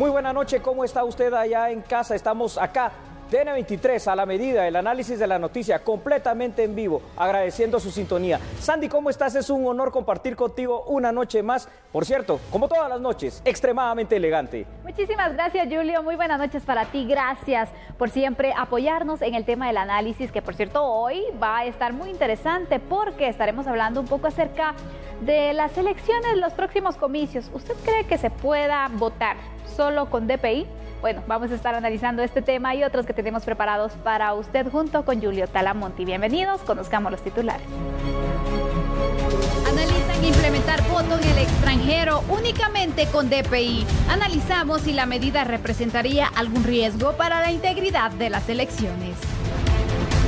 Muy buena noche, ¿cómo está usted allá en casa? Estamos acá, TN23, a la medida, el análisis de la noticia, completamente en vivo, agradeciendo su sintonía. Sandy, ¿cómo estás? Es un honor compartir contigo una noche más. Por cierto, como todas las noches, extremadamente elegante. Muchísimas gracias, Julio. Muy buenas noches para ti. Gracias por siempre apoyarnos en el tema del análisis, que por cierto hoy va a estar muy interesante porque estaremos hablando un poco acerca de las elecciones, los próximos comicios. ¿Usted cree que se pueda votar solo con DPI? Bueno, vamos a estar analizando este tema y otros que tenemos preparados para usted junto con Julio Talamonti. Bienvenidos, conozcamos los titulares. Analizan implementar voto en el extranjero únicamente con DPI. Analizamos si la medida representaría algún riesgo para la integridad de las elecciones.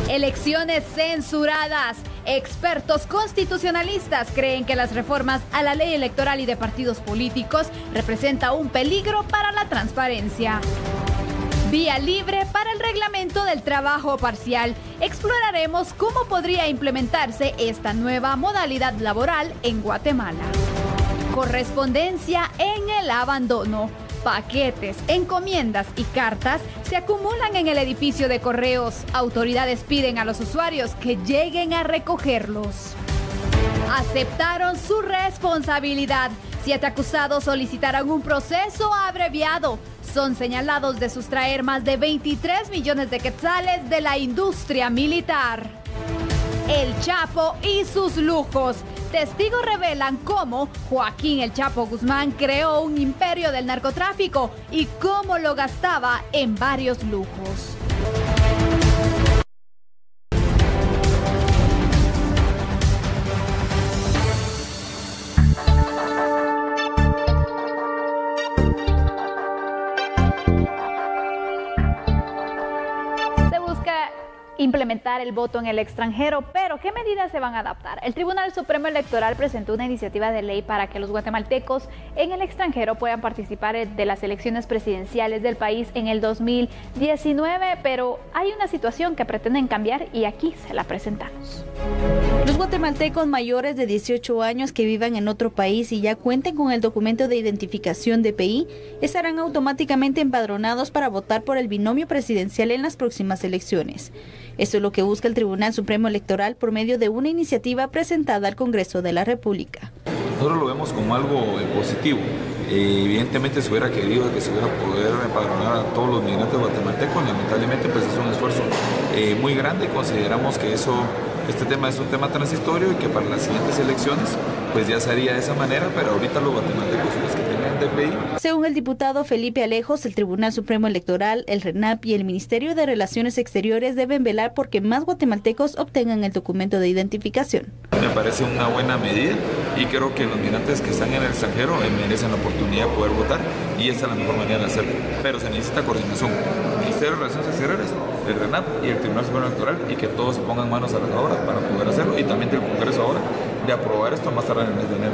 Elecciones censuradas. Expertos constitucionalistas creen que las reformas a la ley electoral y de partidos políticos representan un peligro para la transparencia. Vía libre para el reglamento del trabajo parcial. Exploraremos cómo podría implementarse esta nueva modalidad laboral en Guatemala. Correspondencia en el abandono. Paquetes, encomiendas y cartas se acumulan en el edificio de correos. Autoridades piden a los usuarios que lleguen a recogerlos. Aceptaron su responsabilidad. 7 acusados solicitaron un proceso abreviado. Son señalados de sustraer más de 23 millones de quetzales de la industria militar. El Chapo y sus lujos. Testigos revelan cómo Joaquín El Chapo Guzmán creó un imperio del narcotráfico y cómo lo gastaba en varios lujos. Implementar el voto en el extranjero, pero ¿qué medidas se van a adaptar? El Tribunal Supremo Electoral presentó una iniciativa de ley para que los guatemaltecos en el extranjero puedan participar de las elecciones presidenciales del país en el 2019, pero hay una situación que pretenden cambiar y aquí se la presentamos. Los guatemaltecos mayores de 18 años que vivan en otro país y ya cuenten con el documento de identificación DPI estarán automáticamente empadronados para votar por el binomio presidencial en las próximas elecciones. Esto es lo que busca el Tribunal Supremo Electoral por medio de una iniciativa presentada al Congreso de la República. Nosotros lo vemos como algo positivo. Evidentemente se hubiera querido que se hubiera poder empadronar a todos los migrantes guatemaltecos. Lamentablemente pues es un esfuerzo muy grande. Consideramos que este tema es un tema transitorio y que para las siguientes elecciones pues ya se haría de esa manera, pero ahorita los guatemaltecos son los que tengan DPI. Según el diputado Felipe Alejos, el Tribunal Supremo Electoral, el RENAP y el Ministerio de Relaciones Exteriores deben velar porque más guatemaltecos obtengan el documento de identificación. Me parece una buena medida y creo que los migrantes que están en el extranjero merecen la oportunidad de poder votar y esta es la mejor manera de hacerlo, pero se necesita coordinación. El Ministerio de Relaciones Exteriores, el RENAP y el Tribunal Supremo Electoral y que todos se pongan manos a las obras para poder hacerlo y también el Congreso ahora de aprobar esto más tarde en el mes de enero.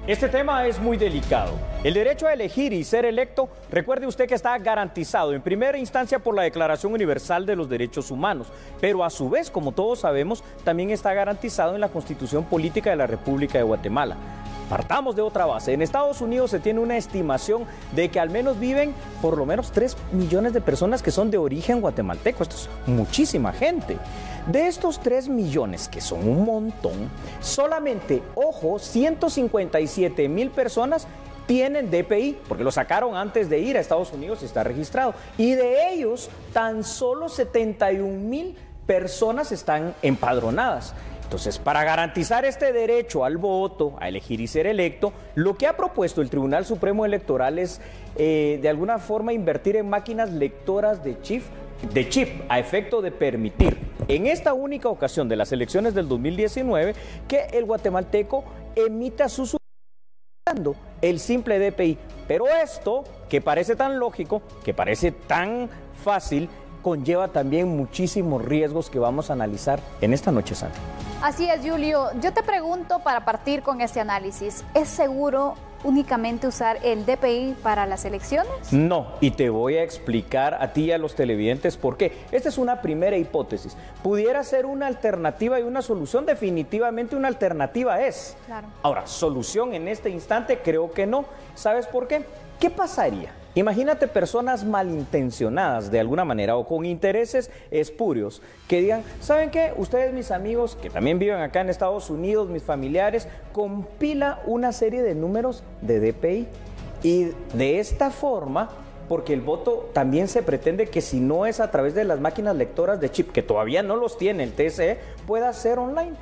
Este tema es muy delicado. El derecho a elegir y ser electo, recuerde usted que está garantizado en primera instancia por la Declaración Universal de los Derechos Humanos, pero a su vez, como todos sabemos, también está garantizado en la Constitución Política de la República de Guatemala. Partamos de otra base. En Estados Unidos se tiene una estimación de que al menos viven por lo menos 3 millones de personas que son de origen guatemalteco. Esto es muchísima gente. De estos 3 millones, que son un montón, solamente, ojo, 157,000 personas tienen DPI, porque lo sacaron antes de ir a Estados Unidos y está registrado. Y de ellos, tan solo 71,000 personas están empadronadas. Entonces, para garantizar este derecho al voto, a elegir y ser electo, lo que ha propuesto el Tribunal Supremo Electoral es, de alguna forma, invertir en máquinas lectoras de chip a efecto de permitir, en esta única ocasión de las elecciones del 2019, que el guatemalteco emita su el simple DPI. Pero esto, que parece tan lógico, que parece tan fácil, conlleva también muchísimos riesgos que vamos a analizar en esta noche, Santa. Así es, Julio. Yo te pregunto, para partir con este análisis, ¿es seguro únicamente usar el DPI para las elecciones? No, y te voy a explicar a ti y a los televidentes por qué. Esta es una primera hipótesis. Pudiera ser una alternativa y una solución, definitivamente una alternativa es. Claro. Ahora, solución en este instante creo que no. ¿Sabes por qué? ¿Qué pasaría Imagínate personas malintencionadas de alguna manera o con intereses espurios que digan, ¿saben qué? Ustedes, mis amigos, que también viven acá en Estados Unidos, mis familiares, compila una serie de números de DPI y de esta forma, porque el voto también se pretende que si no es a través de las máquinas lectoras de chip, que todavía no los tiene el TSE, pueda ser online,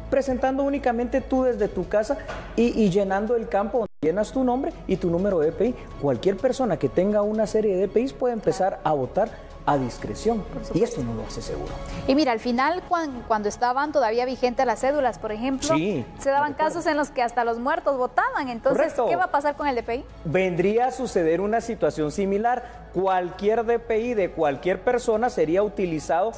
presentando únicamente tú desde tu casa y llenando el campo. Llenas tu nombre y tu número de DPI. Cualquier persona que tenga una serie de DPIs puede empezar a votar a discreción. Y esto no lo hace seguro. Y mira, al final, cuando estaban todavía vigentes las cédulas, por ejemplo, sí, se daban casos en los que hasta los muertos votaban. Entonces, correcto. ¿Qué va a pasar con el DPI? Vendría a suceder una situación similar. Cualquier DPI de cualquier persona sería utilizado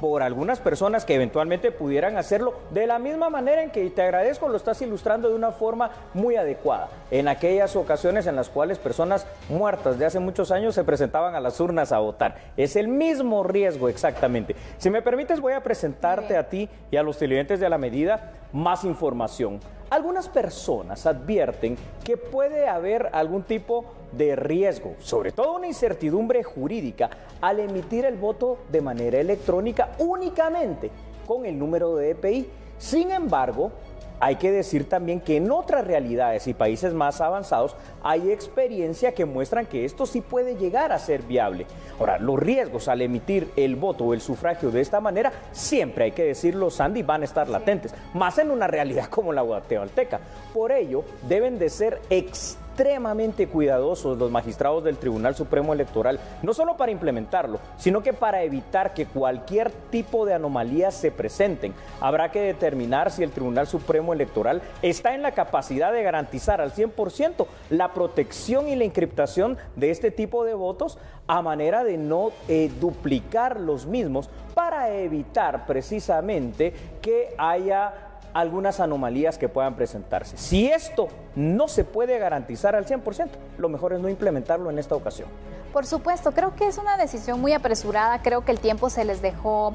por algunas personas que eventualmente pudieran hacerlo de la misma manera en que, y te agradezco, lo estás ilustrando de una forma muy adecuada, en aquellas ocasiones en las cuales personas muertas de hace muchos años se presentaban a las urnas a votar. Es el mismo riesgo exactamente. Si me permites, voy a presentarte a ti y a los televidentes de A la Medida más información. Algunas personas advierten que puede haber algún tipo de riesgo, sobre todo una incertidumbre jurídica, al emitir el voto de manera electrónica únicamente con el número de DPI. Sin embargo, hay que decir también que en otras realidades y países más avanzados hay experiencia que muestran que esto sí puede llegar a ser viable. Ahora, los riesgos al emitir el voto o el sufragio de esta manera, siempre hay que decirlo, Sandy, van a estar latentes, más en una realidad como la guatemalteca. Por ello, deben de ser extremadamente cuidadosos los magistrados del Tribunal Supremo Electoral, no solo para implementarlo, sino que para evitar que cualquier tipo de anomalías se presenten. Habrá que determinar si el Tribunal Supremo Electoral está en la capacidad de garantizar al 100% la protección y la encriptación de este tipo de votos a manera de no duplicar los mismos, para evitar precisamente que haya algunas anomalías que puedan presentarse. Si esto no se puede garantizar al 100%, lo mejor es no implementarlo en esta ocasión. Por supuesto, creo que es una decisión muy apresurada, creo que el tiempo se les dejó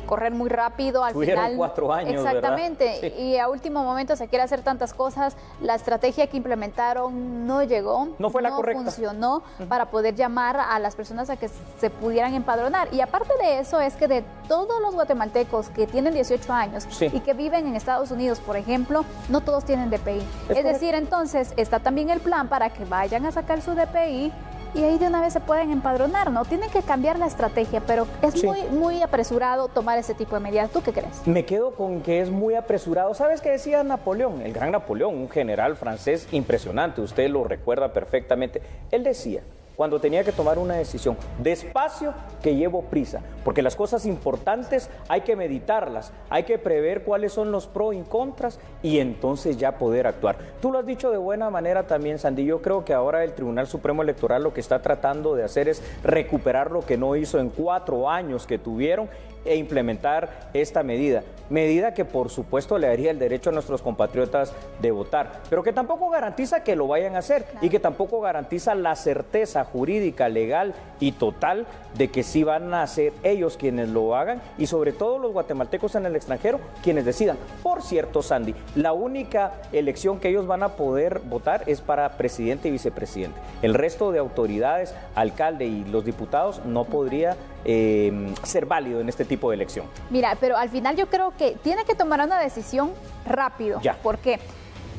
correr muy rápido. Al Tuvieron final, 4 años, exactamente, ¿verdad? Sí. Y a último momento se quiere hacer tantas cosas, la estrategia que implementaron no llegó, no fue la correcta, funcionó para poder llamar a las personas a que se pudieran empadronar. Y aparte de eso, es que de todos los guatemaltecos que tienen 18 años y que viven en Estados Unidos, por ejemplo, no todos tienen DPI. Es decir, entonces está también el plan para que vayan a sacar su DPI y ahí de una vez se pueden empadronar, ¿no? Tienen que cambiar la estrategia, pero es muy apresurado tomar ese tipo de medidas. ¿Tú qué crees? Me quedo con que es muy apresurado. ¿Sabes qué decía Napoleón? El gran Napoleón, un general francés impresionante, usted lo recuerda perfectamente. Él decía, cuando tenía que tomar una decisión, despacio que llevo prisa, porque las cosas importantes hay que meditarlas, hay que prever cuáles son los pros y contras y entonces ya poder actuar. Tú lo has dicho de buena manera también, Sandy. Yo creo que ahora el Tribunal Supremo Electoral lo que está tratando de hacer es recuperar lo que no hizo en 4 años que tuvieron e implementar esta medida que por supuesto le daría el derecho a nuestros compatriotas de votar, pero que tampoco garantiza que lo vayan a hacer y que tampoco garantiza la certeza jurídica, legal y total de que sí van a ser ellos quienes lo hagan y sobre todo los guatemaltecos en el extranjero quienes decidan. Por cierto, Sandy, la única elección que ellos van a poder votar es para presidente y vicepresidente. El resto de autoridades, alcalde y los diputados no podría ser válido en este tipo de elección. Mira, pero al final yo creo que tiene que tomar una decisión rápido. Ya. ¿Por qué?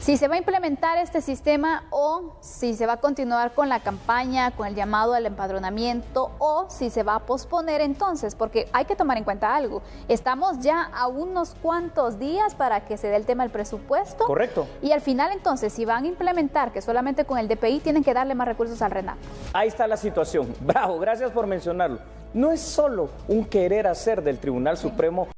Si se va a implementar este sistema o si se va a continuar con la campaña, con el llamado al empadronamiento o si se va a posponer entonces, porque hay que tomar en cuenta algo. Estamos ya a unos cuantos días para que se dé el tema del presupuesto. Correcto. Y al final entonces, si van a implementar que solamente con el DPI tienen que darle más recursos al RENAP. Ahí está la situación. Bravo, gracias por mencionarlo. No es solo un querer hacer del Tribunal Supremo.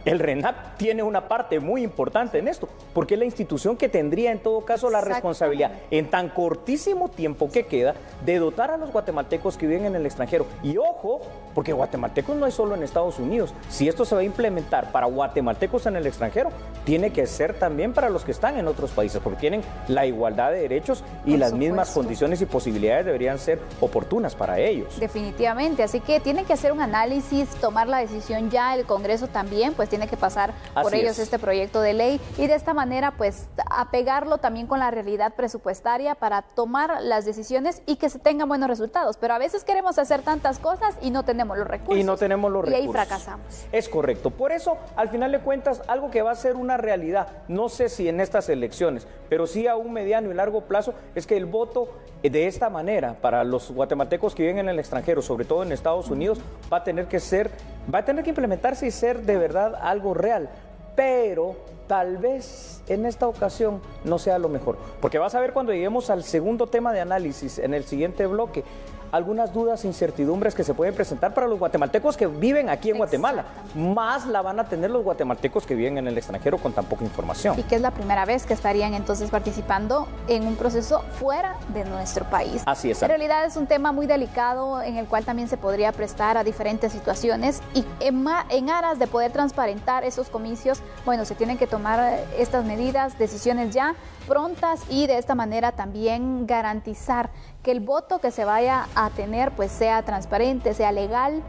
El RENAP tiene una parte muy importante en esto, porque es la institución que tendría en todo caso la responsabilidad en tan cortísimo tiempo que queda de dotar a los guatemaltecos que viven en el extranjero. Y ojo, porque guatemaltecos no hay solo en Estados Unidos. Si esto se va a implementar para guatemaltecos en el extranjero, tiene que ser también para los que están en otros países, porque tienen la igualdad de derechos y las mismas condiciones y posibilidades deberían ser oportunas para ellos. Definitivamente, así que tienen que hacer un análisis, tomar la decisión ya, el Congreso también, pues tiene tiene que pasar por Así ellos es. este proyecto de ley y de esta manera pues apegarlo también con la realidad presupuestaria para tomar las decisiones y que se tengan buenos resultados. Pero a veces queremos hacer tantas cosas y no tenemos los recursos. Y no tenemos los recursos. Y ahí fracasamos. Es correcto. Por eso, al final de cuentas, algo que va a ser una realidad, no sé si en estas elecciones, pero sí a un mediano y largo plazo, es que el voto de esta manera para los guatemaltecos que viven en el extranjero, sobre todo en Estados Unidos, va a tener que implementarse y ser de verdad algo real. Pero tal vez en esta ocasión no sea lo mejor. Porque vas a ver cuando lleguemos al segundo tema de análisis en el siguiente bloque, algunas dudas e incertidumbres que se pueden presentar para los guatemaltecos que viven aquí en Guatemala. Más la van a tener los guatemaltecos que viven en el extranjero con tan poca información. Y que es la primera vez que estarían entonces participando en un proceso fuera de nuestro país. Así es. En realidad es un tema muy delicado en el cual también se podría prestar a diferentes situaciones y en aras de poder transparentar esos comicios, bueno, se tienen que tomar estas medidas, decisiones ya prontas y de esta manera también garantizar que el voto que se vaya a tener pues sea transparente, sea legal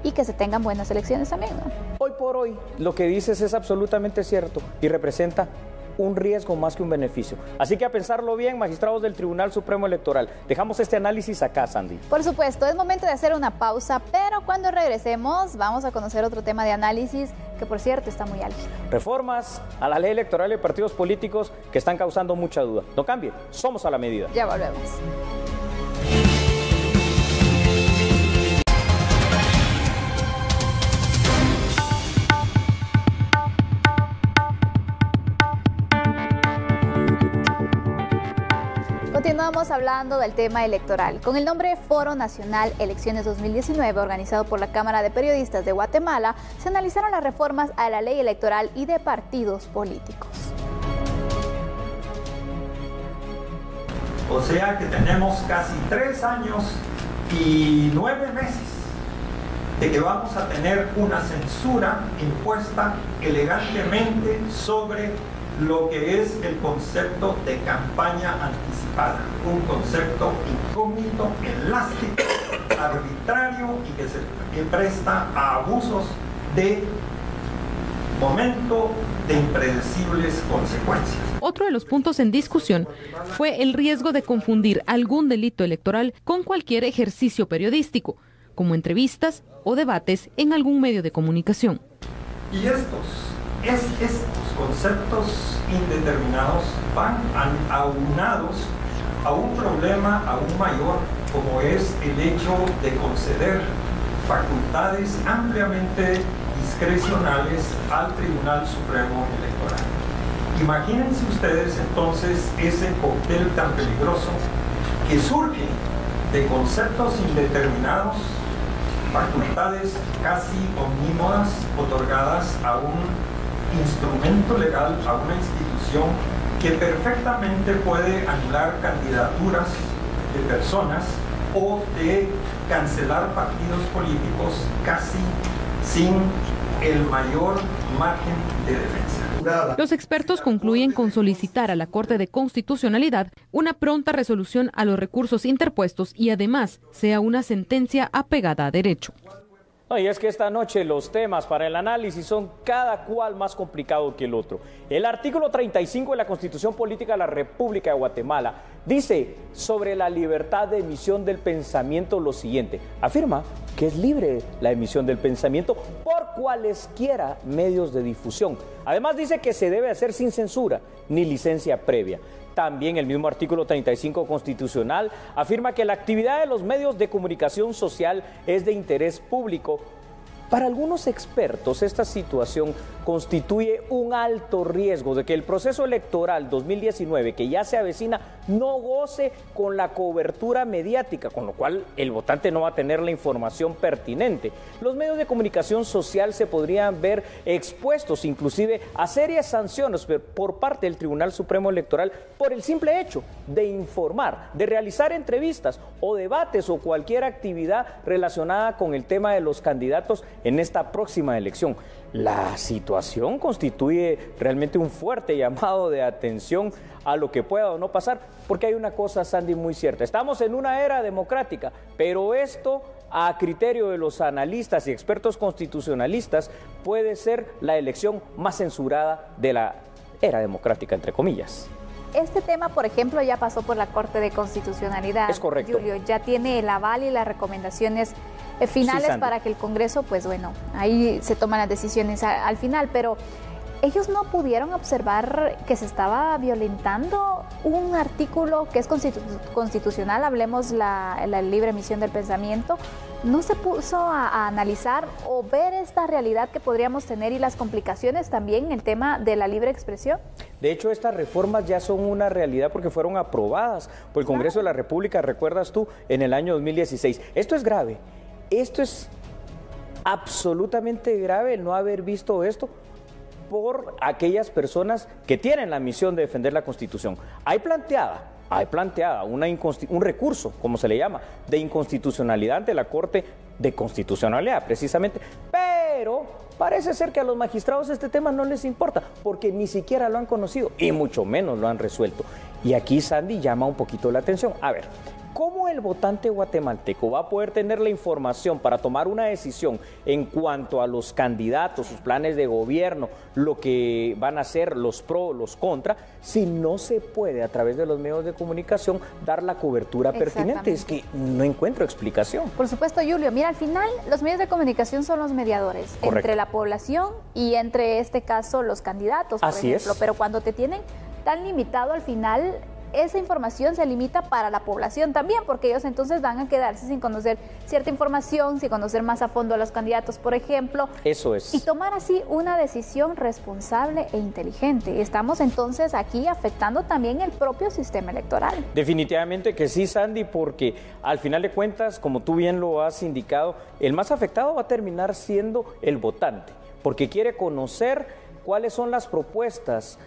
y que se tengan buenas elecciones también, ¿no? Hoy por hoy, lo que dices es absolutamente cierto y representa un riesgo más que un beneficio. Así que a pensarlo bien, magistrados del Tribunal Supremo Electoral. Dejamos este análisis acá, Sandy. Por supuesto, es momento de hacer una pausa, pero cuando regresemos vamos a conocer otro tema de análisis que, por cierto, está muy álgido. Reformas a la ley electoral de partidos políticos que están causando mucha duda. No cambie, somos a la medida. Ya volvemos. Continuamos hablando del tema electoral. Con el nombre Foro Nacional Elecciones 2019, organizado por la Cámara de Periodistas de Guatemala, se analizaron las reformas a la ley electoral y de partidos políticos. O sea que tenemos casi 3 años y 9 meses de que vamos a tener una censura impuesta elegantemente sobre lo que es el concepto de campaña anticipada, un concepto incógnito, elástico, arbitrario y que se presta a abusos de momento de impredecibles consecuencias. Otro de los puntos en discusión fue el riesgo de confundir algún delito electoral con cualquier ejercicio periodístico, como entrevistas o debates en algún medio de comunicación. Y estos conceptos indeterminados van aunados a un problema aún mayor, como es el hecho de conceder facultades ampliamente discrecionales al Tribunal Supremo Electoral. Imagínense ustedes entonces ese cóctel tan peligroso que surge de conceptos indeterminados, facultades casi omnímodas otorgadas a un instrumento legal, a una institución que perfectamente puede anular candidaturas de personas o de cancelar partidos políticos casi sin el mayor margen de defensa. Los expertos concluyen con solicitar a la Corte de Constitucionalidad una pronta resolución a los recursos interpuestos y además sea una sentencia apegada a derecho. No, y es que esta noche los temas para el análisis son cada cual más complicado que el otro. El artículo 35 de la Constitución Política de la República de Guatemala dice sobre la libertad de emisión del pensamiento lo siguiente. Afirma que es libre la emisión del pensamiento por cualesquiera medios de difusión. Además dice que se debe hacer sin censura ni licencia previa. También el mismo artículo 35 constitucional afirma que la actividad de los medios de comunicación social es de interés público. Para algunos expertos, esta situación constituye un alto riesgo de que el proceso electoral 2019, que ya se avecina, no goce con la cobertura mediática, con lo cual el votante no va a tener la información pertinente. Los medios de comunicación social se podrían ver expuestos inclusive a serias sanciones por parte del Tribunal Supremo Electoral por el simple hecho de informar, de realizar entrevistas o debates o cualquier actividad relacionada con el tema de los candidatos en esta próxima elección. La situación constituye realmente un fuerte llamado de atención a lo que pueda o no pasar, porque hay una cosa, Sandy, muy cierta. Estamos en una era democrática, pero esto a criterio de los analistas y expertos constitucionalistas, puede ser la elección más censurada de la era democrática, entre comillas. Este tema, por ejemplo, ya pasó por la Corte de Constitucionalidad. Es correcto. Julio, ya tiene el aval y las recomendaciones finales para que el Congreso, pues bueno, ahí se toman las decisiones al final, pero ellos no pudieron observar que se estaba violentando un artículo que es constitucional, hablemos la libre emisión del pensamiento. ¿No se puso a analizar o ver esta realidad que podríamos tener y las complicaciones también en el tema de la libre expresión? De hecho, estas reformas ya son una realidad porque fueron aprobadas por el Congreso de la República, recuerdas tú, en el año 2016. Esto es grave, esto es absolutamente grave el no haber visto esto por aquellas personas que tienen la misión de defender la Constitución. Hay planteada un recurso, como se le llama, de inconstitucionalidad ante la Corte de Constitucionalidad, precisamente, pero parece ser que a los magistrados este tema no les importa, porque ni siquiera lo han conocido y mucho menos lo han resuelto. Y aquí Sandy llama un poquito la atención. A ver, ¿cómo el votante guatemalteco va a poder tener la información para tomar una decisión en cuanto a los candidatos, sus planes de gobierno, lo que van a hacer, los pro, los contra, si no se puede a través de los medios de comunicación dar la cobertura pertinente? Es que no encuentro explicación. Por supuesto, Julio. Mira, al final los medios de comunicación son los mediadores entre la población y entre este caso los candidatos, por ejemplo. Pero cuando te tienen tan limitado, al final esa información se limita para la población también, porque ellos entonces van a quedarse sin conocer cierta información, sin conocer más a fondo a los candidatos, por ejemplo. Eso es. Y tomar así una decisión responsable e inteligente. Estamos entonces aquí afectando también el propio sistema electoral. Definitivamente que sí, Sandy, porque al final de cuentas, como tú bien lo has indicado, el más afectado va a terminar siendo el votante, porque quiere conocer cuáles son las propuestas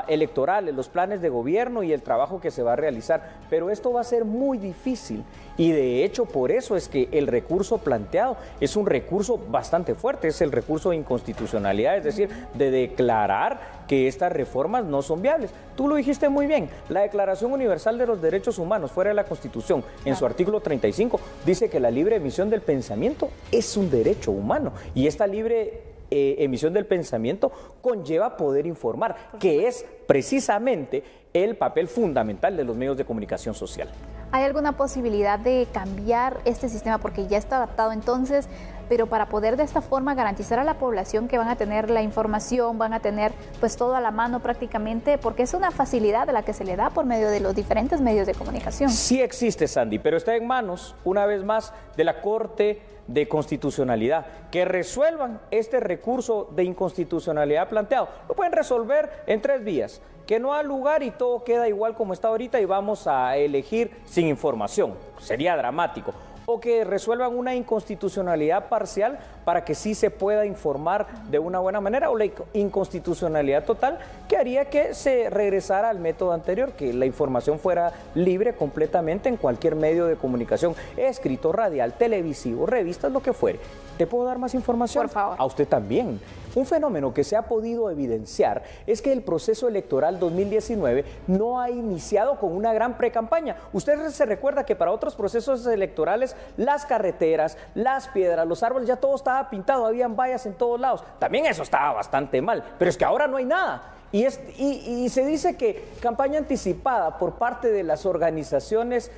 electorales, los planes de gobierno y el trabajo que se va a realizar, pero esto va a ser muy difícil y de hecho por eso es que el recurso planteado es un recurso bastante fuerte, es el recurso de inconstitucionalidad, es decir, de declarar que estas reformas no son viables. Tú lo dijiste muy bien, la Declaración Universal de los Derechos Humanos fuera de la Constitución, en su artículo 35, dice que la libre emisión del pensamiento es un derecho humano y esta libre emisión del pensamiento conlleva poder informar, que es precisamente el papel fundamental de los medios de comunicación social. ¿Hay alguna posibilidad de cambiar este sistema? Porque ya está adaptado entonces, pero para poder de esta forma garantizar a la población que van a tener la información, van a tener pues todo a la mano prácticamente, porque es una facilidad de la que se le da por medio de los diferentes medios de comunicación. Sí existe, Sandy, pero está en manos, una vez más, de la Corte de Constitucionalidad, que resuelvan este recurso de inconstitucionalidad planteado. Lo pueden resolver en 3 vías, que no ha lugar y todo queda igual como está ahorita y vamos a elegir sin información, sería dramático, o que resuelvan una inconstitucionalidad parcial para que sí se pueda informar de una buena manera, o la inconstitucionalidad total que haría que se regresara al método anterior, que la información fuera libre completamente en cualquier medio de comunicación, escrito, radial, televisivo, revistas, lo que fuere. ¿Te puedo dar más información? Por favor. A usted también. Un fenómeno que se ha podido evidenciar es que el proceso electoral 2019 no ha iniciado con una gran precampaña. Usted se recuerda que para otros procesos electorales las carreteras, las piedras, los árboles, ya todo estaba pintado, habían vallas en todos lados. También eso estaba bastante mal, pero es que ahora no hay nada. Y se dice que campaña anticipada por parte de las organizaciones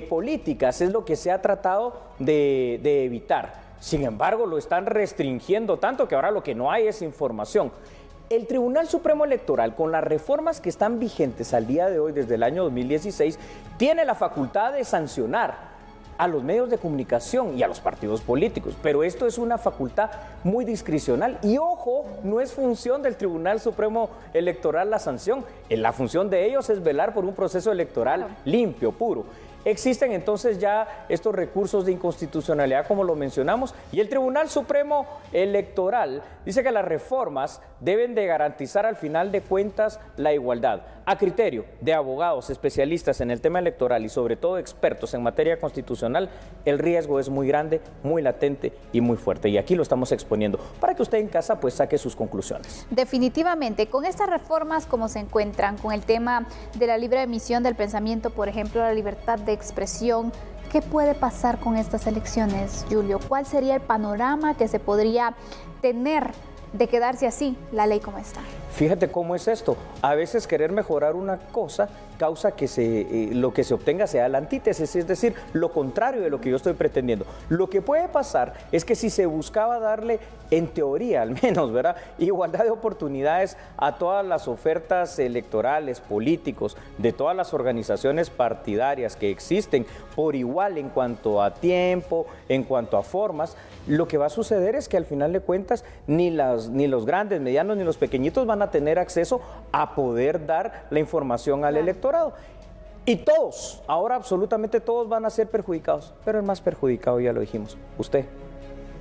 políticas es lo que se ha tratado de evitar. Sin embargo, lo están restringiendo tanto que ahora lo que no hay es información. El Tribunal Supremo Electoral, con las reformas que están vigentes al día de hoy desde el año 2016, tiene la facultad de sancionar a los medios de comunicación y a los partidos políticos, pero esto es una facultad muy discrecional y ojo, no es función del Tribunal Supremo Electoral la sanción, la función de ellos es velar por un proceso electoral limpio, puro. Existen entonces ya estos recursos de inconstitucionalidad, como lo mencionamos, y el Tribunal Supremo Electoral dice que las reformas deben de garantizar al final de cuentas la igualdad. A criterio de abogados especialistas en el tema electoral y sobre todo expertos en materia constitucional, el riesgo es muy grande, muy latente y muy fuerte. Y aquí lo estamos exponiendo para que usted en casa pues saque sus conclusiones. Definitivamente, con estas reformas como se encuentran, con el tema de la libre emisión del pensamiento, por ejemplo, la libertad de expresión, ¿qué puede pasar con estas elecciones, Julio? ¿Cuál sería el panorama que se podría tener de quedarse así la ley como está? Fíjate cómo es esto. A veces querer mejorar una cosa causa que lo que se obtenga sea la antítesis, es decir, lo contrario de lo que yo estoy pretendiendo. Lo que puede pasar es que si se buscaba darle, en teoría al menos, ¿verdad?, igualdad de oportunidades a todas las ofertas electorales, políticos, de todas las organizaciones partidarias que existen por igual en cuanto a tiempo, en cuanto a formas, lo que va a suceder es que al final de cuentas ni los grandes, medianos, ni los pequeñitos van a tener acceso a poder dar la información al electorado. Y todos, ahora absolutamente todos van a ser perjudicados, pero el más perjudicado, ya lo dijimos, usted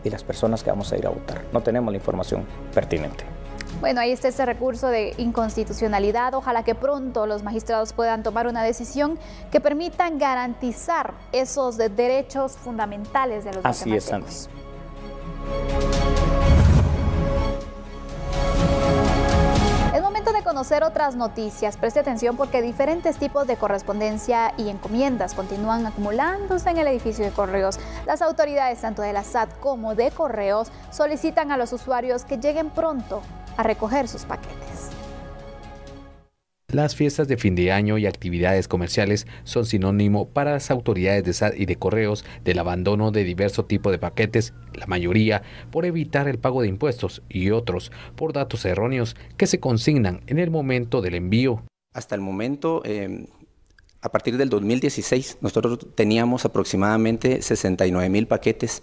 y las personas que vamos a ir a votar. No tenemos la información pertinente. Bueno, ahí está este recurso de inconstitucionalidad. Ojalá que pronto los magistrados puedan tomar una decisión que permitan garantizar esos derechos fundamentales de los guatemaltecos. Así es, Sandy. Es momento de conocer otras noticias. Preste atención porque diferentes tipos de correspondencia y encomiendas continúan acumulándose en el edificio de correos. Las autoridades tanto de la SAT como de correos solicitan a los usuarios que lleguen pronto a recoger sus paquetes. Las fiestas de fin de año y actividades comerciales son sinónimo para las autoridades de SAT y de correos del abandono de diverso tipo de paquetes, la mayoría por evitar el pago de impuestos y otros por datos erróneos que se consignan en el momento del envío. Hasta el momento, a partir del 2016, nosotros teníamos aproximadamente 69,000 paquetes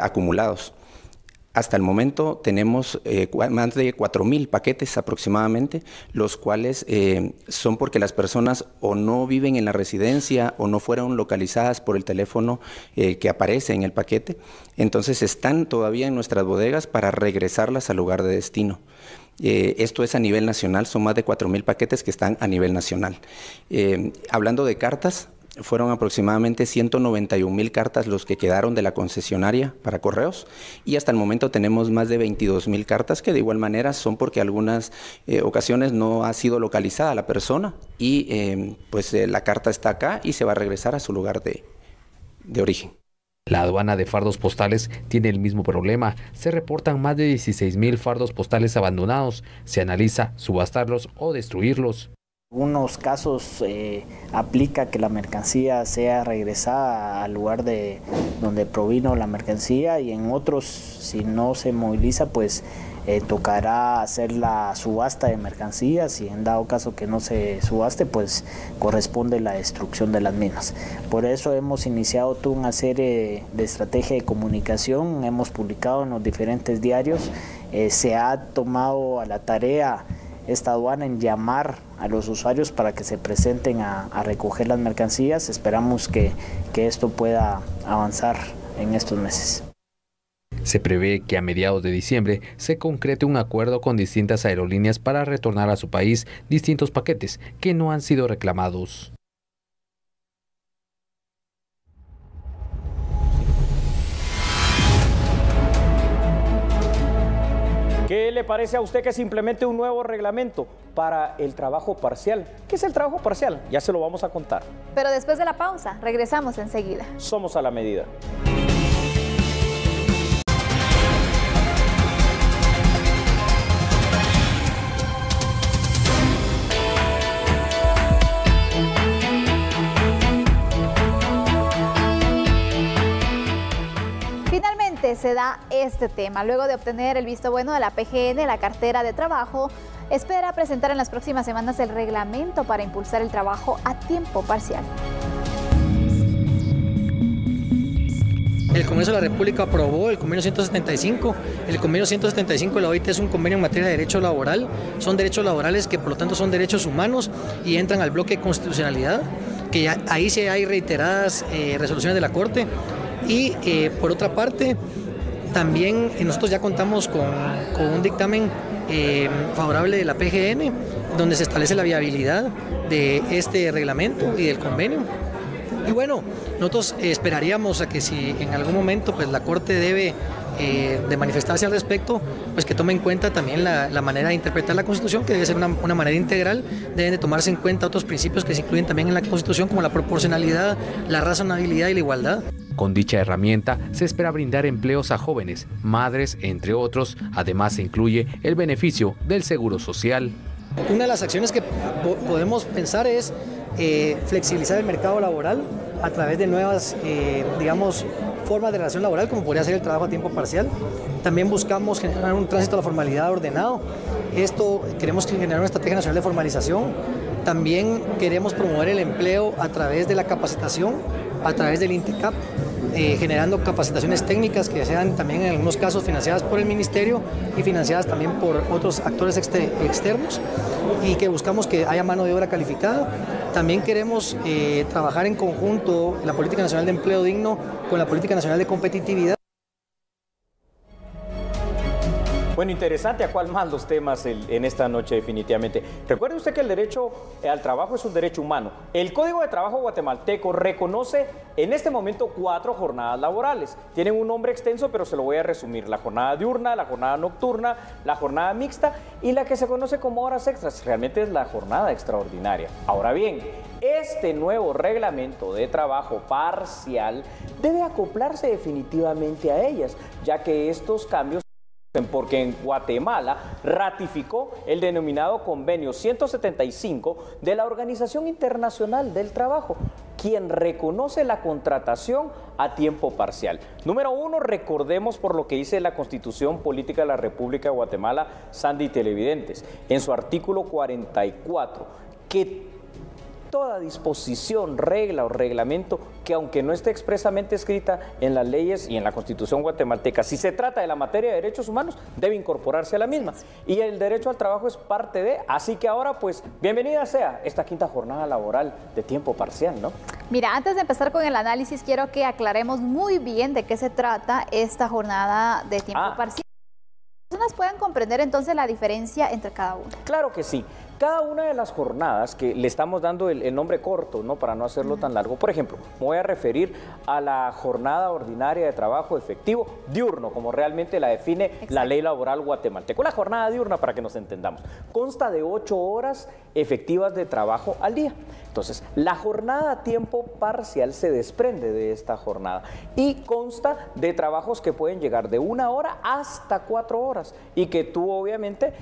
acumulados. Hasta el momento tenemos más de 4,000 paquetes aproximadamente, los cuales son porque las personas o no viven en la residencia o no fueron localizadas por el teléfono que aparece en el paquete. Entonces están todavía en nuestras bodegas para regresarlas al lugar de destino. Esto es a nivel nacional, son más de 4,000 paquetes que están a nivel nacional. Hablando de cartas, fueron aproximadamente 191,000 cartas los que quedaron de la concesionaria para correos y hasta el momento tenemos más de 22,000 cartas que de igual manera son porque algunas ocasiones no ha sido localizada la persona y la carta está acá y se va a regresar a su lugar de origen. La aduana de fardos postales tiene el mismo problema. Se reportan más de 16,000 fardos postales abandonados. Se analiza subastarlos o destruirlos. En algunos casos aplica que la mercancía sea regresada al lugar de donde provino la mercancía y en otros, si no se moviliza, pues tocará hacer la subasta de mercancías y en dado caso que no se subaste, pues corresponde la destrucción de las mismas. Por eso hemos iniciado toda una serie de estrategia de comunicación, hemos publicado en los diferentes diarios, se ha tomado a la tarea esta aduana en llamar a los usuarios para que se presenten a recoger las mercancías. Esperamos que esto pueda avanzar en estos meses. Se prevé que a mediados de diciembre se concrete un acuerdo con distintas aerolíneas para retornar a su país distintos paquetes que no han sido reclamados. ¿Qué le parece a usted que se implemente un nuevo reglamento para el trabajo parcial? ¿Qué es el trabajo parcial? Ya se lo vamos a contar. Pero después de la pausa, regresamos enseguida. Somos a la medida. Se da este tema. Luego de obtener el visto bueno de la PGN, la cartera de trabajo espera presentar en las próximas semanas el reglamento para impulsar el trabajo a tiempo parcial. El Congreso de la República aprobó el convenio 175. El convenio 175 de la OIT es un convenio en materia de derecho laboral. Son derechos laborales que por lo tanto son derechos humanos y entran al bloque de constitucionalidad, que ahí sí hay reiteradas resoluciones de la Corte. Y por otra parte, también nosotros ya contamos con un dictamen favorable de la PGN, donde se establece la viabilidad de este reglamento y del convenio. Y bueno, nosotros esperaríamos a que si en algún momento pues la Corte debe de manifestarse al respecto, pues que tome en cuenta también la manera de interpretar la Constitución, que debe ser una manera integral. Deben de tomarse en cuenta otros principios que se incluyen también en la Constitución, como la proporcionalidad, la razonabilidad y la igualdad. Con dicha herramienta se espera brindar empleos a jóvenes, madres, entre otros. Además se incluye el beneficio del seguro social. Una de las acciones que podemos pensar es flexibilizar el mercado laboral a través de nuevas, formas de relación laboral, como podría ser el trabajo a tiempo parcial. También buscamos generar un tránsito a la formalidad ordenado. Queremos generar una estrategia nacional de formalización. También queremos promover el empleo a través de la capacitación, a través del INTECAP, generando capacitaciones técnicas que sean también en algunos casos financiadas por el Ministerio y financiadas también por otros actores externos, y que buscamos que haya mano de obra calificada. También queremos trabajar en conjunto la Política Nacional de Empleo Digno con la Política Nacional de Competitividad. Bueno, interesante a cuál más los temas en esta noche definitivamente. Recuerde usted que el derecho al trabajo es un derecho humano. El Código de Trabajo guatemalteco reconoce en este momento 4 jornadas laborales. Tienen un nombre extenso, pero se lo voy a resumir. La jornada diurna, la jornada nocturna, la jornada mixta y la que se conoce como horas extras. Realmente es la jornada extraordinaria. Ahora bien, este nuevo reglamento de trabajo parcial debe acoplarse definitivamente a ellas, ya que estos cambios porque en Guatemala ratificó el denominado Convenio 175 de la Organización Internacional del Trabajo, quien reconoce la contratación a tiempo parcial. Número 1, recordemos por lo que dice la Constitución Política de la República de Guatemala, Sandy Televidentes, en su artículo 44, que toda disposición, regla o reglamento que aunque no esté expresamente escrita en las leyes y en la Constitución guatemalteca, si se trata de la materia de derechos humanos, debe incorporarse a la misma. Y el derecho al trabajo es parte de, así que ahora pues bienvenida sea esta 5ª jornada laboral de tiempo parcial, ¿no? Mira, antes de empezar con el análisis, quiero que aclaremos muy bien de qué se trata esta jornada de tiempo parcial. ¿Las personas pueden comprender entonces la diferencia entre cada una? Claro que sí. Cada una de las jornadas, que le estamos dando el nombre corto, ¿no?, para no hacerlo tan largo. Por ejemplo, me voy a referir a la jornada ordinaria de trabajo efectivo diurno, como realmente la define la ley laboral guatemalteca. La jornada diurna, para que nos entendamos, consta de 8 horas efectivas de trabajo al día. Entonces, la jornada a tiempo parcial se desprende de esta jornada y consta de trabajos que pueden llegar de 1 hora hasta 4 horas y que tú obviamente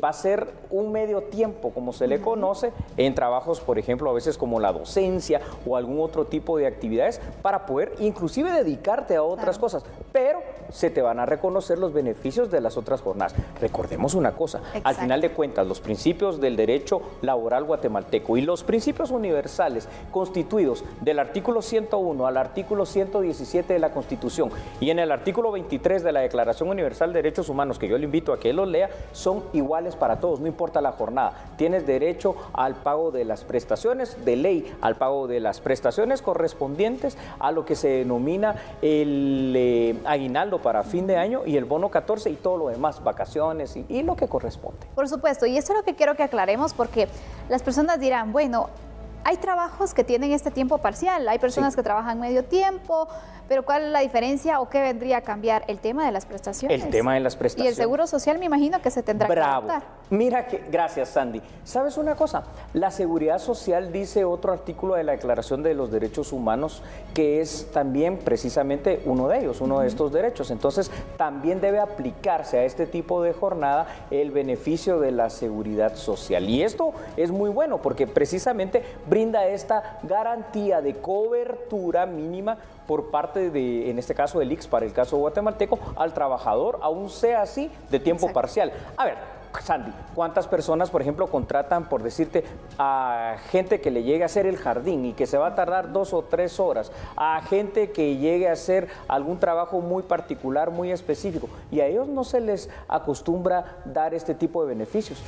va a ser un medio tiempo, como se le conoce, en trabajos, por ejemplo, a veces como la docencia o algún otro tipo de actividades para poder inclusive dedicarte a otras cosas, pero se te van a reconocer los beneficios de las otras jornadas. Recordemos una cosa, al final de cuentas, los principios del derecho laboral guatemalteco y los principios universales constituidos del artículo 101 al artículo 117 de la Constitución y en el artículo 23 de la Declaración Universal de Derechos Humanos, que yo le invito a que los lea, son iguales para todos, no importa la jornada. Tienes derecho al pago de las prestaciones, de ley al pago de las prestaciones correspondientes a lo que se denomina el aguinaldo para fin de año y el bono 14 y todo lo demás, vacaciones y lo que corresponde. Por supuesto, y esto es lo que quiero que aclaremos, porque las personas dirán, bueno, hay trabajos que tienen este tiempo parcial, hay personas que trabajan medio tiempo, pero ¿cuál es la diferencia o qué vendría a cambiar? El tema de las prestaciones. El tema de las prestaciones. Y el seguro social me imagino que se tendrá que adaptar. Mira que, gracias Sandy. ¿Sabes una cosa? La seguridad social dice otro artículo de la Declaración de los Derechos Humanos que es también precisamente uno de ellos, uno de estos derechos. Entonces también debe aplicarse a este tipo de jornada el beneficio de la seguridad social. Y esto es muy bueno porque precisamente brinda esta garantía de cobertura mínima por parte de, en este caso, del ICS, para el caso guatemalteco, al trabajador, aún sea así, de tiempo parcial. A ver, Sandy, ¿cuántas personas, por ejemplo, contratan, por decirte, a gente que le llegue a hacer el jardín y que se va a tardar 2 o 3 horas, a gente que llegue a hacer algún trabajo muy particular, muy específico, y a ellos no se les acostumbra dar este tipo de beneficios?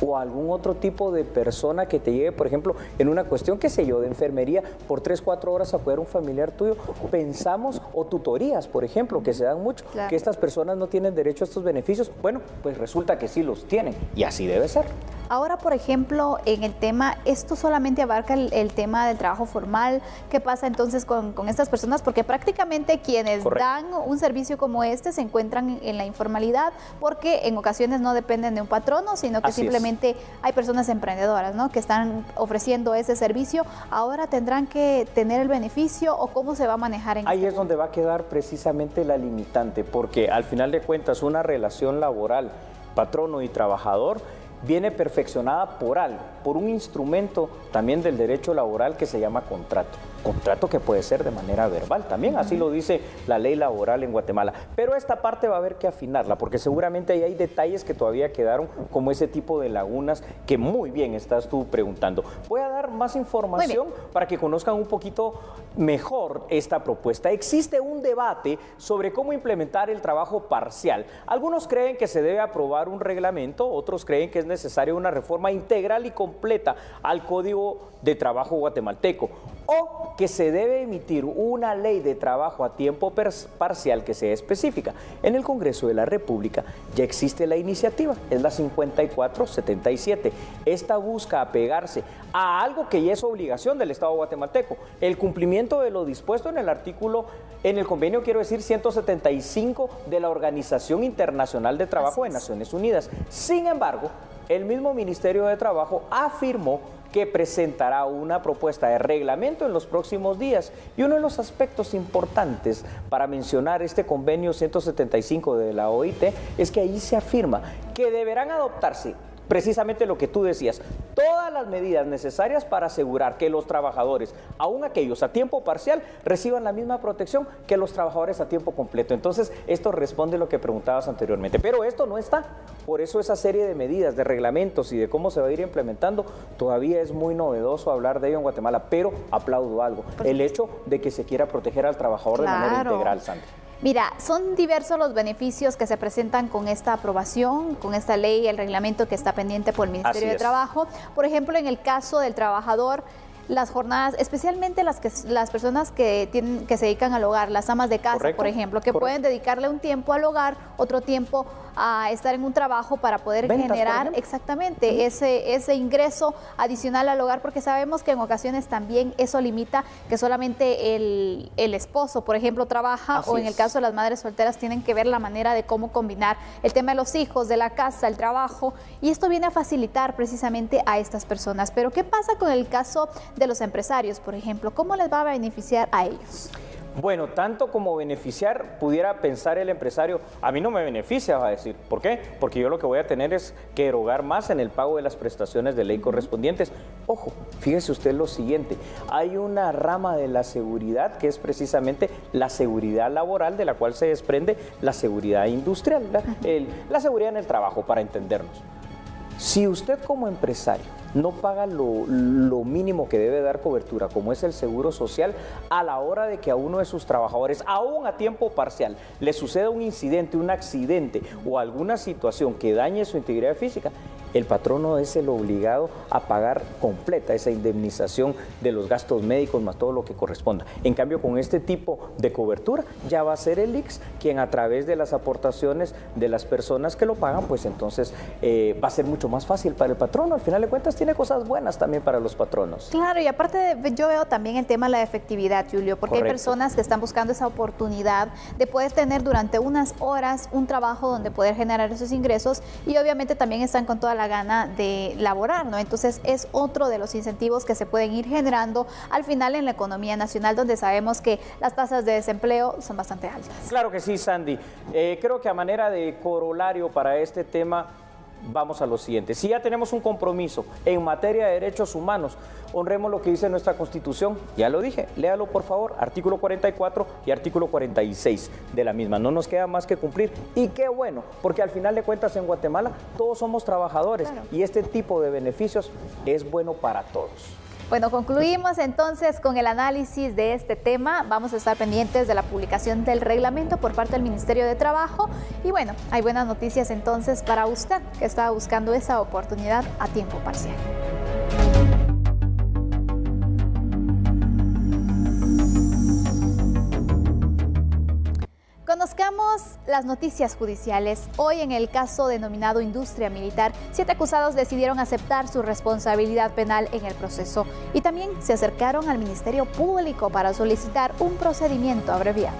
o algún otro tipo de persona que te lleve, por ejemplo, en una cuestión, qué sé yo, de enfermería, por 3, 4 horas a cuidar a un familiar tuyo, pensamos, o tutorías, por ejemplo, que se dan mucho, claro, que estas personas no tienen derecho a estos beneficios. Bueno, pues resulta que sí los tienen, y así debe ser. Ahora, por ejemplo, en el tema, esto solamente abarca el tema del trabajo formal. ¿Qué pasa entonces con estas personas? Porque prácticamente quienes dan un servicio como este se encuentran en la informalidad, porque en ocasiones no dependen de un patrono, sino que simplemente hay personas emprendedoras, ¿no?, que están ofreciendo ese servicio. Ahora tendrán que tener el beneficio, o cómo se va a manejar en ahí es donde va a quedar precisamente la limitante, porque al final de cuentas una relación laboral patrono y trabajador viene perfeccionada por algo, por un instrumento también del derecho laboral que se llama contrato. Contrato que puede ser de manera verbal también, así lo dice la ley laboral en Guatemala. Pero esta parte va a haber que afinarla, porque seguramente ahí hay detalles que todavía quedaron, como ese tipo de lagunas que muy bien estás tú preguntando. Voy a dar más información para que conozcan un poquito mejor esta propuesta. Existe un debate sobre cómo implementar el trabajo parcial. Algunos creen que se debe aprobar un reglamento, otros creen que es necesaria una reforma integral y completa al Código de Trabajo guatemalteco, o que se debe emitir una ley de trabajo a tiempo parcial que sea específica. En el Congreso de la República ya existe la iniciativa, es la 5477. Esta busca apegarse a algo que ya es obligación del Estado guatemalteco, el cumplimiento de lo dispuesto en el artículo, en el convenio, quiero decir, 175 de la Organización Internacional de Trabajo de Naciones Unidas. Sin embargo, el mismo Ministerio de Trabajo afirmó que presentará una propuesta de reglamento en los próximos días. Y uno de los aspectos importantes para mencionar este convenio 175 de la OIT es que ahí se afirma que deberán adoptarse precisamente lo que tú decías, todas las medidas necesarias para asegurar que los trabajadores, aún aquellos a tiempo parcial, reciban la misma protección que los trabajadores a tiempo completo. Entonces, esto responde a lo que preguntabas anteriormente, pero esto no está. Por eso esa serie de medidas, de reglamentos y de cómo se va a ir implementando, todavía es muy novedoso hablar de ello en Guatemala, pero aplaudo algo, el hecho de que se quiera proteger al trabajador de manera integral, Sandra. Mira, son diversos los beneficios que se presentan con esta aprobación, con esta ley, el reglamento que está pendiente por el Ministerio de Trabajo. Por ejemplo, en el caso del trabajador, las jornadas, especialmente las personas que se dedican al hogar, las amas de casa, por ejemplo, que pueden dedicarle un tiempo al hogar, otro tiempo a estar en un trabajo para poder generar exactamente ese ingreso adicional al hogar, porque sabemos que en ocasiones también eso limita que solamente el esposo, por ejemplo, trabaja, o en el caso de las madres solteras tienen que ver la manera de cómo combinar el tema de los hijos, de la casa, el trabajo, y esto viene a facilitar precisamente a estas personas. Pero ¿qué pasa con el caso de los empresarios, por ejemplo? ¿Cómo les va a beneficiar a ellos? Bueno, tanto como beneficiar, pudiera pensar el empresario, a mí no me beneficia, va a decir. ¿Por qué? Porque yo lo que voy a tener es que erogar más en el pago de las prestaciones de ley correspondientes. Ojo, fíjese usted lo siguiente, hay una rama de la seguridad que es precisamente la seguridad laboral, de la cual se desprende la seguridad industrial, la seguridad en el trabajo, para entendernos. Si usted como empresario no paga lo mínimo que debe dar cobertura, como es el seguro social, a la hora de que a uno de sus trabajadores, aún a tiempo parcial, le suceda un incidente, un accidente o alguna situación que dañe su integridad física, el patrono es el obligado a pagar completa esa indemnización de los gastos médicos más todo lo que corresponda. En cambio, con este tipo de cobertura ya va a ser el IX quien, a través de las aportaciones de las personas que lo pagan, pues entonces va a ser mucho más fácil para el patrono. Al final de cuentas tiene cosas buenas también para los patronos. Claro, y aparte yo veo también el tema de la efectividad, Julio, porque hay personas que están buscando esa oportunidad de poder tener durante unas horas un trabajo donde poder generar esos ingresos, y obviamente también están con toda la gana de laborar, ¿no? Entonces es otro de los incentivos que se pueden ir generando al final en la economía nacional, donde sabemos que las tasas de desempleo son bastante altas. Claro que sí, Sandy. Creo que a manera de corolario para este tema, vamos a lo siguiente. Si ya tenemos un compromiso en materia de derechos humanos, honremos lo que dice nuestra Constitución. Ya lo dije, léalo por favor, artículo 44 y artículo 46 de la misma. No nos queda más que cumplir, y qué bueno, porque al final de cuentas en Guatemala todos somos trabajadores, y este tipo de beneficios es bueno para todos. Bueno, concluimos entonces con el análisis de este tema. Vamos a estar pendientes de la publicación del reglamento por parte del Ministerio de Trabajo. Y bueno, hay buenas noticias entonces para usted que estaba buscando esa oportunidad a tiempo parcial. Conozcamos las noticias judiciales. Hoy, en el caso denominado Industria Militar, 7 acusados decidieron aceptar su responsabilidad penal en el proceso y también se acercaron al Ministerio Público para solicitar un procedimiento abreviado.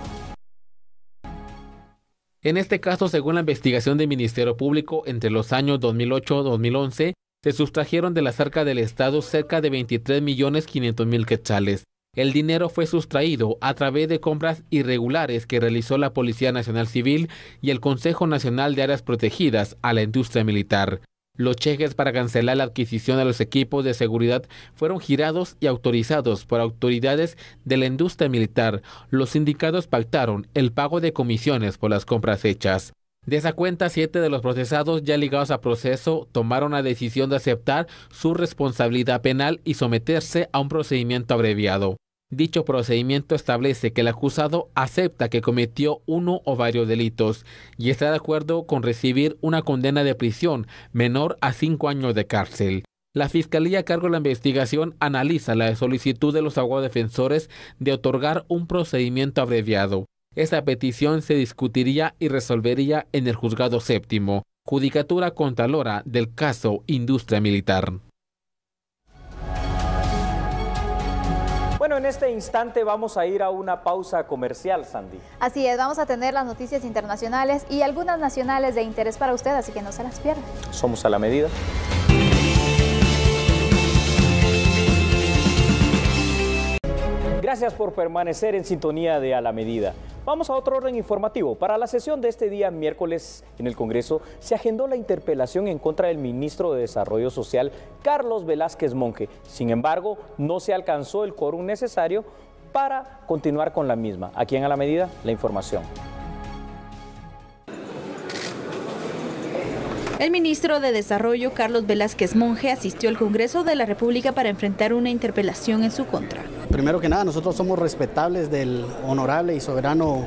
En este caso, según la investigación del Ministerio Público, entre los años 2008 y 2011, se sustrajeron de las arcas del Estado cerca de 23.500.000 quetzales. El dinero fue sustraído a través de compras irregulares que realizó la Policía Nacional Civil y el Consejo Nacional de Áreas Protegidas a la industria militar. Los cheques para cancelar la adquisición de los equipos de seguridad fueron girados y autorizados por autoridades de la industria militar. Los sindicatos pactaron el pago de comisiones por las compras hechas. De esa cuenta, 7 de los procesados ya ligados a proceso tomaron la decisión de aceptar su responsabilidad penal y someterse a un procedimiento abreviado. Dicho procedimiento establece que el acusado acepta que cometió uno o varios delitos y está de acuerdo con recibir una condena de prisión menor a 5 años de cárcel. La Fiscalía, a cargo de la investigación, analiza la solicitud de los abogados defensores de otorgar un procedimiento abreviado. Esta petición se discutiría y resolvería en el Juzgado Séptimo, Judicatura Contralora del caso Industria Militar. Bueno, en este instante vamos a ir a una pausa comercial, Sandy. Así es, vamos a tener las noticias internacionales y algunas nacionales de interés para usted, así que no se las pierda. Somos a la medida. Gracias por permanecer en sintonía de A la Medida. Vamos a otro orden informativo. Para la sesión de este día miércoles en el Congreso se agendó la interpelación en contra del ministro de Desarrollo Social, Carlos Velázquez Monge. Sin embargo, no se alcanzó el quórum necesario para continuar con la misma. Aquí en A la Medida, la información. El ministro de Desarrollo, Carlos Velázquez Monge, asistió al Congreso de la República para enfrentar una interpelación en su contra. Primero que nada, nosotros somos respetables del honorable y soberano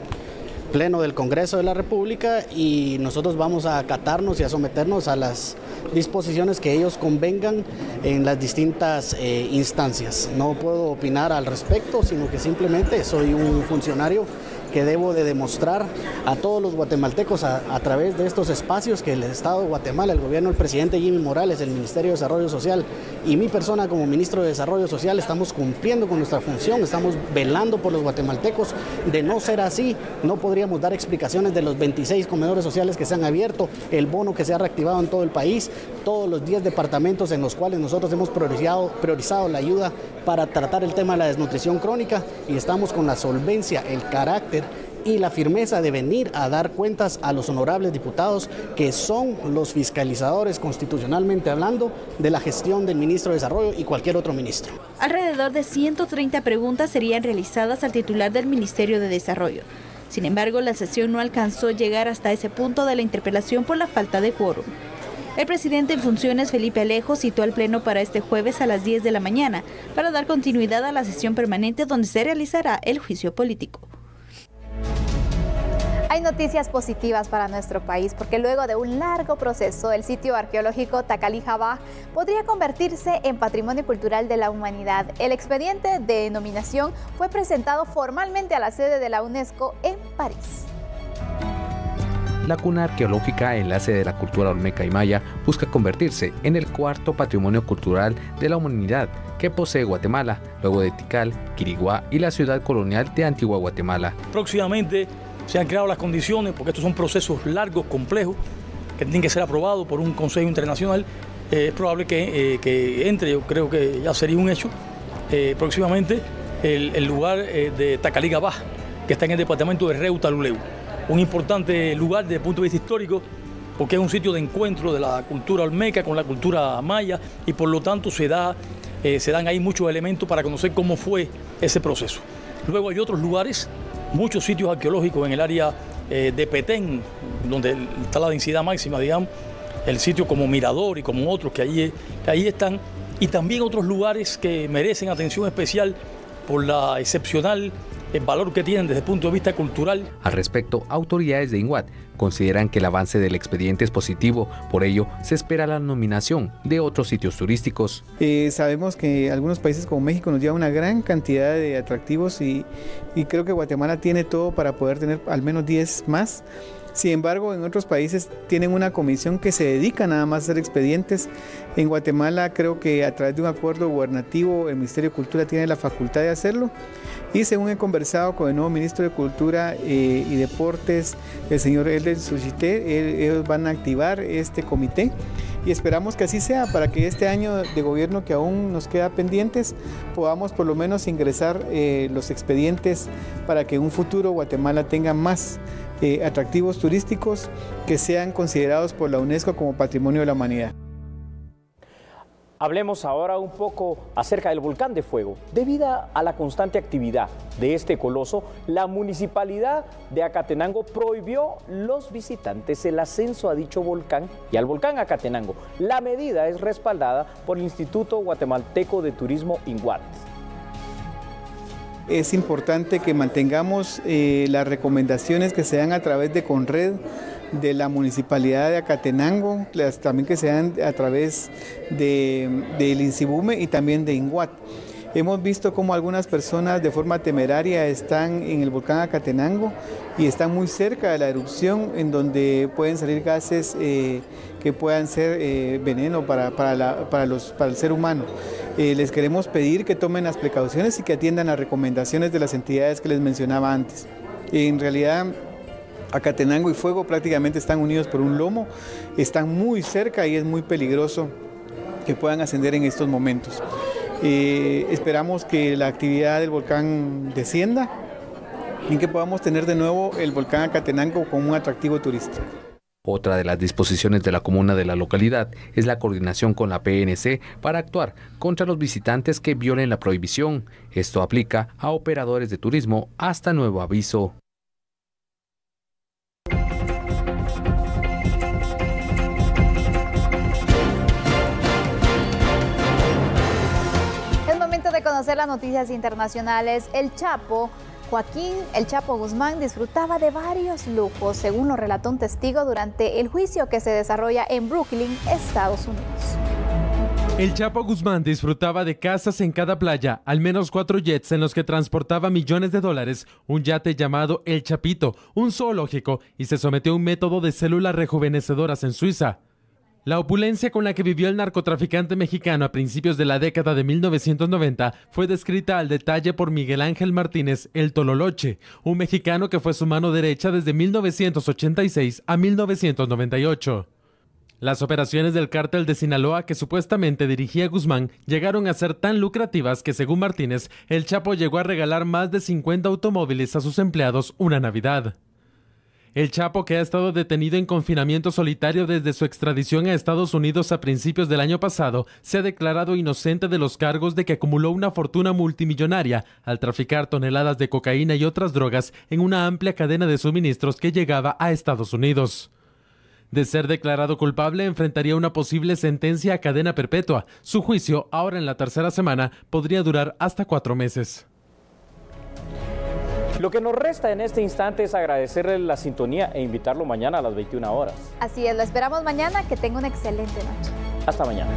Pleno del Congreso de la República y nosotros vamos a acatarnos y a someternos a las disposiciones que ellos convengan en las distintas instancias. No puedo opinar al respecto, sino que simplemente soy un funcionario que debo de demostrar a todos los guatemaltecos a través de estos espacios que el Estado de Guatemala, el gobierno del presidente Jimmy Morales, el Ministerio de Desarrollo Social y mi persona como ministro de Desarrollo Social estamos cumpliendo con nuestra función, estamos velando por los guatemaltecos. De no ser así, no podríamos dar explicaciones de los 26 comedores sociales que se han abierto, el bono que se ha reactivado en todo el país, todos los 10 departamentos en los cuales nosotros hemos priorizado la ayuda para tratar el tema de la desnutrición crónica y estamos con la solvencia, el carácter y la firmeza de venir a dar cuentas a los honorables diputados que son los fiscalizadores constitucionalmente hablando de la gestión del ministro de Desarrollo y cualquier otro ministro. Alrededor de 130 preguntas serían realizadas al titular del Ministerio de Desarrollo. Sin embargo, la sesión no alcanzó a llegar hasta ese punto de la interpelación por la falta de quórum. El presidente en funciones, Felipe Alejo, citó al Pleno para este jueves a las 10 de la mañana para dar continuidad a la sesión permanente donde se realizará el juicio político. Hay noticias positivas para nuestro país porque luego de un largo proceso, el sitio arqueológico Takalijabaj podría convertirse en Patrimonio Cultural de la Humanidad. El expediente de nominación fue presentado formalmente a la sede de la UNESCO en París. La cuna arqueológica, enlace de la cultura olmeca y maya, busca convertirse en el cuarto patrimonio cultural de la humanidad que posee Guatemala, luego de Tikal, Quiriguá y la ciudad colonial de Antigua Guatemala. Próximamente se han creado las condiciones, porque estos son procesos largos, complejos, que tienen que ser aprobados por un consejo internacional. Es probable que entre, yo creo que ya sería un hecho, próximamente el lugar de Takalijabaj, que está en el departamento de Reutaluleu. Un importante lugar desde el punto de vista histórico, porque es un sitio de encuentro de la cultura olmeca con la cultura maya y por lo tanto se dan ahí muchos elementos para conocer cómo fue ese proceso. Luego hay otros lugares, muchos sitios arqueológicos en el área de Petén, donde está la densidad máxima, digamos, el sitio como Mirador y como otros que ahí están y también otros lugares que merecen atención especial por la excepcional el valor que tienen desde el punto de vista cultural. Al respecto, autoridades de INGUAT consideran que el avance del expediente es positivo, por ello se espera la nominación de otros sitios turísticos. Sabemos que algunos países como México nos llevan una gran cantidad de atractivos y creo que Guatemala tiene todo para poder tener al menos 10 más. Sin embargo, en otros países tienen una comisión que se dedica nada más a hacer expedientes. En Guatemala creo que a través de un acuerdo gubernativo el Ministerio de Cultura tiene la facultad de hacerlo. Y según he conversado con el nuevo ministro de Cultura y Deportes, el señor Elder Suchité, ellos van a activar este comité y esperamos que así sea, para que este año de gobierno que aún nos queda pendientes, podamos por lo menos ingresar los expedientes para que en un futuro Guatemala tenga más atractivos turísticos que sean considerados por la UNESCO como Patrimonio de la Humanidad. Hablemos ahora un poco acerca del volcán de fuego. Debido a la constante actividad de este coloso, la municipalidad de Acatenango prohibió los visitantes el ascenso a dicho volcán y al volcán Acatenango. La medida es respaldada por el Instituto Guatemalteco de Turismo INGUAT. Es importante que mantengamos las recomendaciones que se dan a través de Conred, de la Municipalidad de Acatenango, también que se dan a través del INSIBUME y también de INGUAT. Hemos visto cómo algunas personas de forma temeraria están en el volcán Acatenango y están muy cerca de la erupción, en donde pueden salir gases que puedan ser veneno para el ser humano. Les queremos pedir que tomen las precauciones y que atiendan las recomendaciones de las entidades que les mencionaba antes. En realidad, Acatenango y fuego prácticamente están unidos por un lomo, están muy cerca y es muy peligroso que puedan ascender en estos momentos. Esperamos que la actividad del volcán descienda y que podamos tener de nuevo el volcán Acatenango como un atractivo turístico. Otra de las disposiciones de la comuna de la localidad es la coordinación con la PNC para actuar contra los visitantes que violen la prohibición. Esto aplica a operadores de turismo hasta nuevo aviso. De conocer las noticias internacionales, el Chapo Joaquín El Chapo Guzmán disfrutaba de varios lujos, según lo relató un testigo durante el juicio que se desarrolla en Brooklyn, Estados Unidos. El Chapo Guzmán disfrutaba de casas en cada playa, al menos 4 jets en los que transportaba millones de dólares, un yate llamado El Chapito, un zoológico, y se sometió a un método de células rejuvenecedoras en Suiza. La opulencia con la que vivió el narcotraficante mexicano a principios de la década de 1990 fue descrita al detalle por Miguel Ángel Martínez, el Tololoche, un mexicano que fue su mano derecha desde 1986 a 1998. Las operaciones del cártel de Sinaloa que supuestamente dirigía Guzmán llegaron a ser tan lucrativas que, según Martínez, el Chapo llegó a regalar más de 50 automóviles a sus empleados una Navidad. El Chapo, que ha estado detenido en confinamiento solitario desde su extradición a Estados Unidos a principios del año pasado, se ha declarado inocente de los cargos de que acumuló una fortuna multimillonaria al traficar toneladas de cocaína y otras drogas en una amplia cadena de suministros que llegaba a Estados Unidos. De ser declarado culpable, enfrentaría una posible sentencia a cadena perpetua. Su juicio, ahora en la tercera semana, podría durar hasta 4 meses. Lo que nos resta en este instante es agradecerle la sintonía e invitarlo mañana a las 21 horas. Así es, lo esperamos mañana. Que tenga una excelente noche. Hasta mañana.